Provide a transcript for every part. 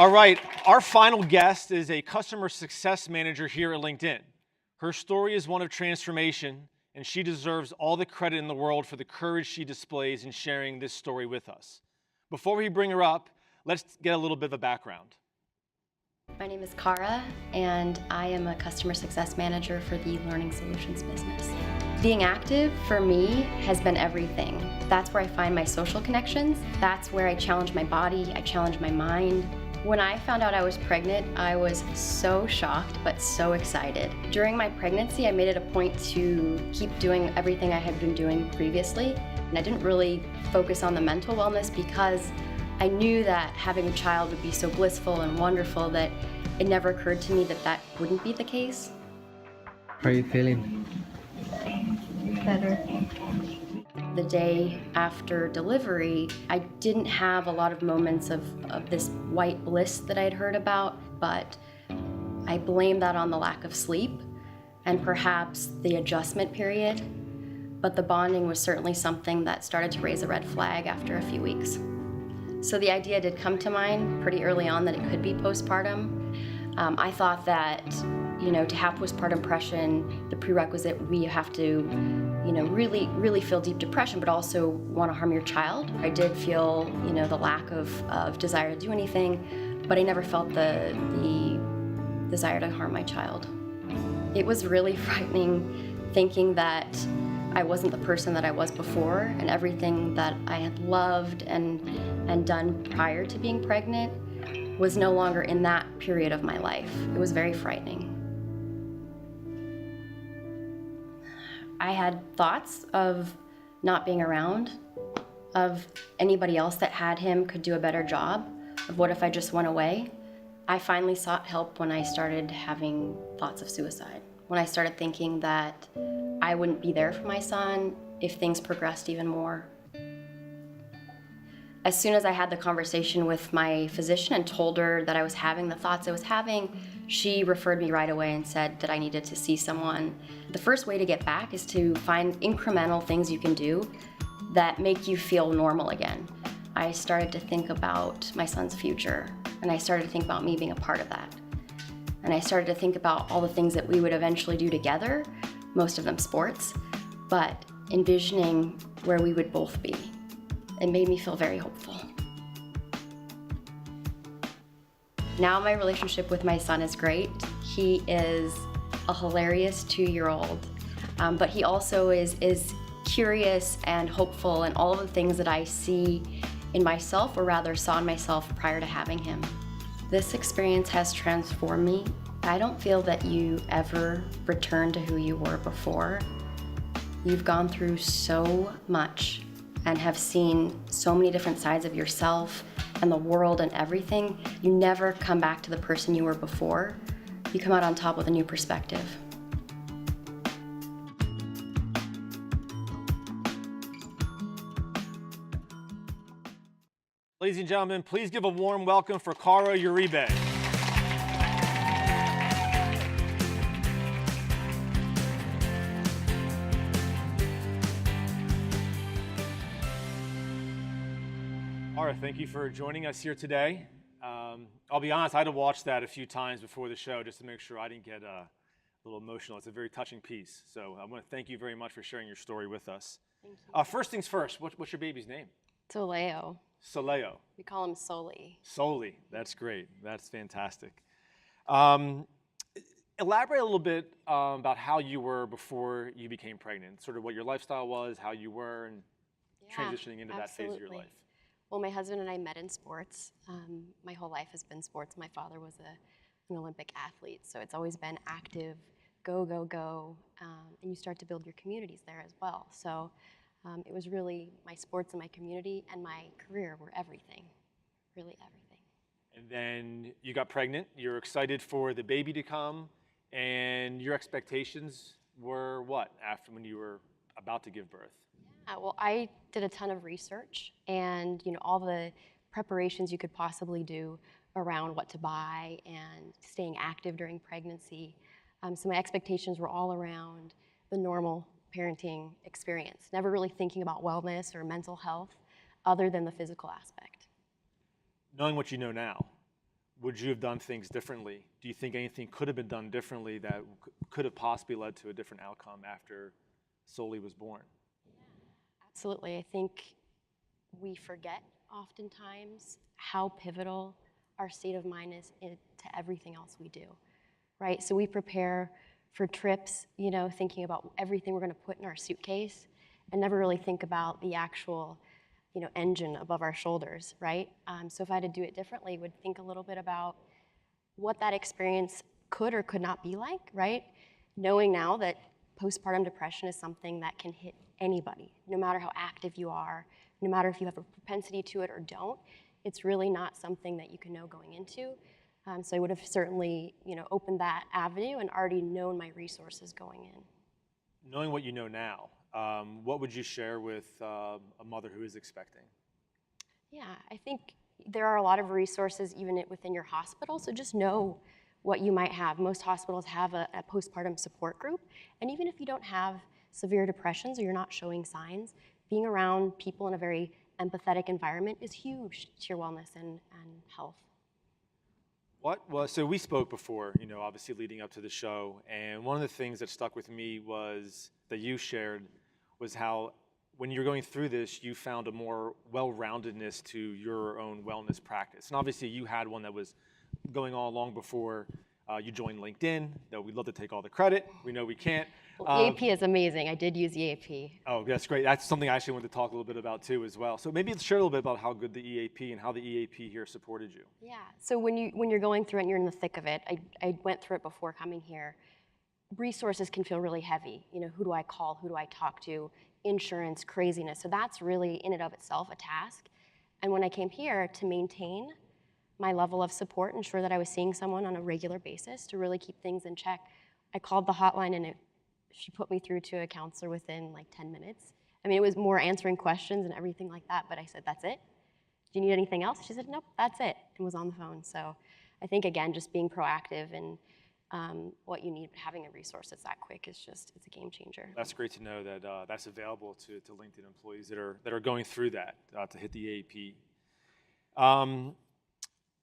All right, our final guest is a customer success manager here at LinkedIn. Her story is one of transformation, and she deserves all the credit in the world for the courage she displays in sharing this story with us. Before we bring her up, let's get a little bit of a background. My name is Cara, and I am a customer success manager for the Learning Solutions business. Being active for me has been everything. That's where I find my social connections. That's where I challenge my body, I challenge my mind. When I found out I was pregnant, I was so shocked, but so excited. During my pregnancy, I made it a point to keep doing everything I had been doing previously. And I didn't really focus on the mental wellness because I knew that having a child would be so blissful and wonderful that it never occurred to me that that wouldn't be the case. How are you feeling? Better. The day after delivery, I didn't have a lot of moments of this white bliss that I'd heard about, but I blame that on the lack of sleep and perhaps the adjustment period. But the bonding was certainly something that started to raise a red flag after a few weeks. So the idea did come to mind pretty early on that it could be postpartum. I thought that, to have postpartum depression, the prerequisite would be you have to, really feel deep depression, but also want to harm your child. I did feel, the lack of desire to do anything, but I never felt the desire to harm my child. It was really frightening thinking that I wasn't the person that I was before, and everything that I had loved and done prior to being pregnant was no longer in that period of my life. It was very frightening. I had thoughts of not being around, of anybody else that had him could do a better job, of what if I just went away. I finally sought help when I started having thoughts of suicide, when I started thinking that I wouldn't be there for my son if things progressed even more. As soon as I had the conversation with my physician and told her that I was having the thoughts I was having, she referred me right away and said that I needed to see someone. The first way to get back is to find incremental things you can do that make you feel normal again. I started to think about my son's future, and I started to think about me being a part of that. And I started to think about all the things that we would eventually do together, most of them sports, but envisioning where we would both be. It made me feel very hopeful. Now my relationship with my son is great. He is a hilarious 2-year-old, but he also is curious and hopeful in all of the things that I see in myself, or rather saw in myself prior to having him. This experience has transformed me. I don't feel that you ever return to who you were before. You've gone through so much and have seen so many different sides of yourself and the world and everything. You never come back to the person you were before. You come out on top with a new perspective. Ladies and gentlemen, please give a warm welcome for Cara Uribe. Cara, thank you for joining us here today. I'll be honest, I had to watch that a few times before the show just to make sure I didn't get a little emotional. It's a very touching piece. So I want to thank you very much for sharing your story with us. Thank you. First things first, what's your baby's name? Soleo. Soleo. We call him Soli. Soli, that's great. That's fantastic. Elaborate a little bit about how you were before you became pregnant, sort of what your lifestyle was, how you were, and transitioning into that phase of your life. Well, my husband and I met in sports. My whole life has been sports. My father was an Olympic athlete, so it's always been active, go, go, go, and you start to build your communities there as well. So it was really my sports and my community and my career were everything, really everything. And then you got pregnant, you're excited for the baby to come, and your expectations were what after when you were about to give birth? Yeah, well, I did a ton of research and all the preparations you could possibly do around what to buy and staying active during pregnancy. So my expectations were all around the normal parenting experience, never really thinking about wellness or mental health other than the physical aspect. Knowing what you know now, would you have done things differently? Do you think anything could have been done differently that could have possibly led to a different outcome after Soli was born? Absolutely. I think we forget oftentimes how pivotal our state of mind is to everything else we do, right? So we prepare for trips, thinking about everything we're going to put in our suitcase and never really think about the actual, engine above our shoulders, right? So if I had to do it differently, would think a little bit about what that experience could or could not be like, right? Knowing now that postpartum depression is something that can hit anybody, no matter how active you are, no matter if you have a propensity to it or don't. It's really not something that you can know going into. So I would have certainly, opened that avenue and already known my resources going in. Knowing what you know now, what would you share with a mother who is expecting? Yeah, I think there are a lot of resources even within your hospital, so just know what you might have. Most hospitals have a postpartum support group, and even if you don't have severe depressions or you're not showing signs, being around people in a very empathetic environment is huge to your wellness and health. So we spoke before, obviously leading up to the show, and one of the things that stuck with me was that you shared was how when you're going through this, you found a more well-roundedness to your own wellness practice. And obviously you had one that was going on long before you joined LinkedIn. Though we'd love to take all the credit. We know we can't. Well, EAP is amazing. I did use EAP. Oh, that's great. That's something I actually wanted to talk a little bit about too as well. So maybe share a little bit about how good the EAP and how the EAP here supported you. Yeah, so when you're going through it and you're in the thick of it, I went through it before coming here. Resources can feel really heavy. Who do I call? Who do I talk to? Insurance, craziness. So that's really in and of itself a task. And when I came here to maintain my level of support, ensure that I was seeing someone on a regular basis to really keep things in check, I called the hotline and she put me through to a counselor within like 10 minutes. I mean, it was more answering questions and everything like that, but I said, that's it? Do you need anything else? She said, nope, that's it, and was on the phone. So I think, again, just being proactive and what you need, having a resource that's that quick it's a game changer. That's great to know that that's available to LinkedIn employees that are going through that to hit the EAP.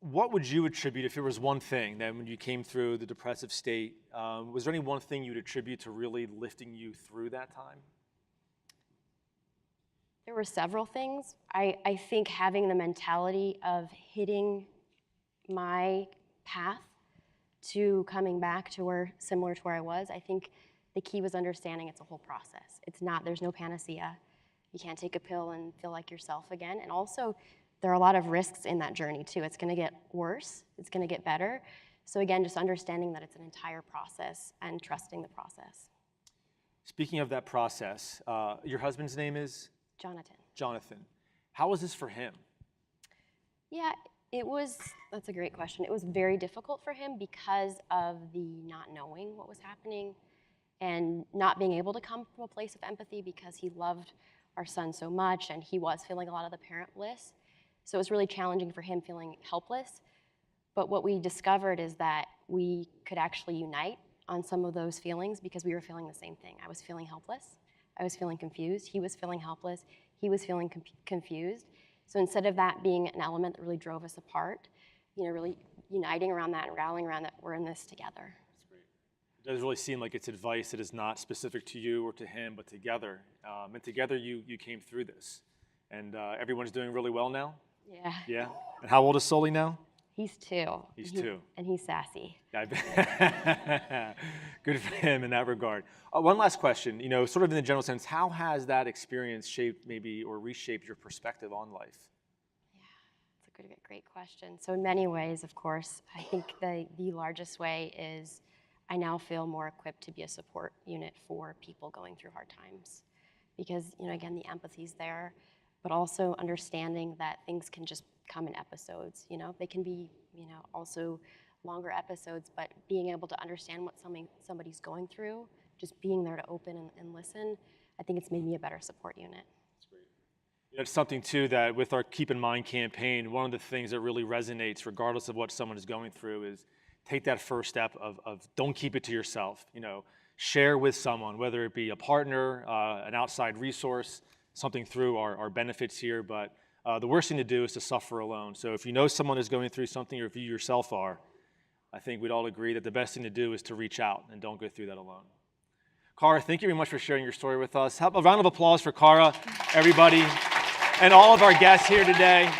What would you attribute, if there was one thing that when you came through the depressive state, was there any one thing you'd attribute to really lifting you through that time? There were several things. I think having the mentality of hitting my path to coming back to similar to where I was, I think the key was understanding it's a whole process. There's no panacea. You can't take a pill and feel like yourself again. And also, there are a lot of risks in that journey too. It's gonna get worse, it's gonna get better. So again, just understanding that it's an entire process and trusting the process. Speaking of that process, your husband's name is? Jonathan. Jonathan. How was this for him? Yeah, that's a great question. It was very difficult for him because of the not knowing what was happening and not being able to come from a place of empathy because he loved our son so much and he was feeling a lot of the parent bliss. So it was really challenging for him feeling helpless. But what we discovered is that we could actually unite on some of those feelings because we were feeling the same thing. I was feeling helpless. I was feeling confused. He was feeling helpless. He was feeling confused. So instead of that being an element that really drove us apart, really uniting around that and rallying around that, we're in this together. That's great. It does really seem like it's advice that is not specific to you or to him, but together. And together you came through this. And everyone's doing really well now? Yeah. Yeah? And how old is Soli now? He's 2. He's 2. And he's sassy. Good for him in that regard. One last question, sort of in the general sense, how has that experience shaped maybe or reshaped your perspective on life? Yeah, it's a great question. So in many ways, of course, I think the largest way is I now feel more equipped to be a support unit for people going through hard times. Because, again, the empathy's there, but also understanding that things can just come in episodes, They can be, also longer episodes, but being able to understand what somebody's going through, just being there to open and listen, I think it's made me a better support unit. That's great. It's something, too, that with our Keep in Mind campaign, one of the things that really resonates, regardless of what someone is going through, is take that first step of don't keep it to yourself. Share with someone, whether it be a partner, an outside resource, something through our benefits here, but the worst thing to do is to suffer alone. So if you know someone is going through something, or if you yourself are, I think we'd all agree that the best thing to do is to reach out and don't go through that alone. Cara, thank you very much for sharing your story with us. A round of applause for Cara, everybody, and all of our guests here today.